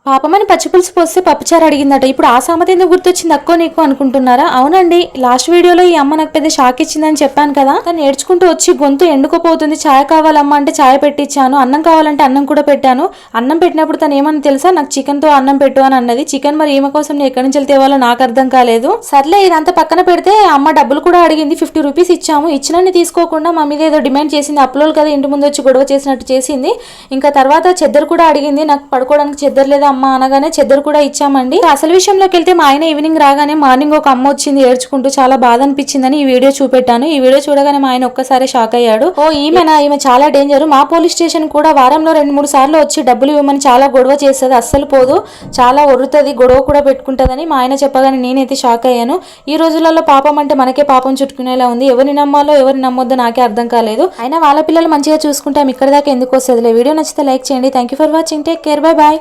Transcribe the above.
పాపమని పచ్చిపులుసు పోస్తే పప్పుచారు అడిగిందట. ఇప్పుడు ఆ సామెత ఎందుకు గుర్తొచ్చింది అక్కో నీకు అనుకుంటున్నారా? అవునండి, లాస్ట్ వీడియోలో ఈ అమ్మ నాకు పెద్ద షాక్ ఇచ్చిందని చెప్పాను కదా. తను ఏడ్చుకుంటూ వచ్చి గొంతు ఎండుకోపోతుంది, ఛాయ్ కావాలమ్మా అంటే ఛాయ్ పెట్టించాను, అన్నం కావాలంటే అన్నం కూడా పెట్టాను. అన్నం పెట్టినప్పుడు తను ఏమని తెలుసా, నాకు చికెన్ తో అన్నం పెట్టు అని అన్నది. చికెన్ మరి ఈమె కోసం నేను ఎక్కడి నుంచి తేవాలో నాకు అర్థం కాలేదు. సర్లే ఇదంతా పక్కన పెడితే అమ్మ డబ్బులు కూడా అడిగింది. 50 రూపీస్ ఇచ్చాము. ఇచ్చినని తీసుకోకుండా మా మీద ఏదో డిమాండ్ చేసింది. అప్లోల్ కదా ఇంటి ముందు వచ్చి గొడవ చేసినట్టు చేసింది. ఇంకా తర్వాత చెద్దరు కూడా అడిగింది. నాకు పడుకోవడానికి చెద్దరు లేదా అమ్మ అనగానే చెద్దరు కూడా ఇచ్చామండి. అసలు విషయంలోకి వెళ్తే మా ఆయన ఈవినింగ్ రాగానే మార్నింగ్ ఒక అమ్మ వచ్చింది ఏడ్చుకుంటూ, చాలా బాధ అనిపించిందని ఈ వీడియో చూపెట్టాను. ఈ వీడియో చూడగానే మా ఆయన ఒక్కసారి షాక్ అయ్యాడు. ఓ ఈమెనా, ఈమె చాలా డేంజర్. మా పోలీస్ స్టేషన్ కూడా వారంలో 2-3 సార్లు వచ్చి డబ్బులు ఇవ్వమని చాలా గొడవ చేస్తుంది, అస్సలు పోదు, చాలా ఒరుతుంది, గొడవ కూడా పెట్టుకుంటుందని మా ఆయన చెప్పగానే నేనైతే షాక్ అయ్యాను. ఈ రోజులలో పాపం అంటే మనకే పాపం చుట్టుకునేలా ఉంది. ఎవరిని నమ్మాలో ఎవరిని నమ్మొద్దో నాకే అర్థం కాలేదు. అయినా వాళ్ళ పిల్లలు మంచిగా చూసుకుంటాం, ఇక్కడ దాకా ఎందుకు వస్తుందిలే. వీడియో నచ్చితే లైక్ చేయండి. Thank you for watching. Take care. Bye bye.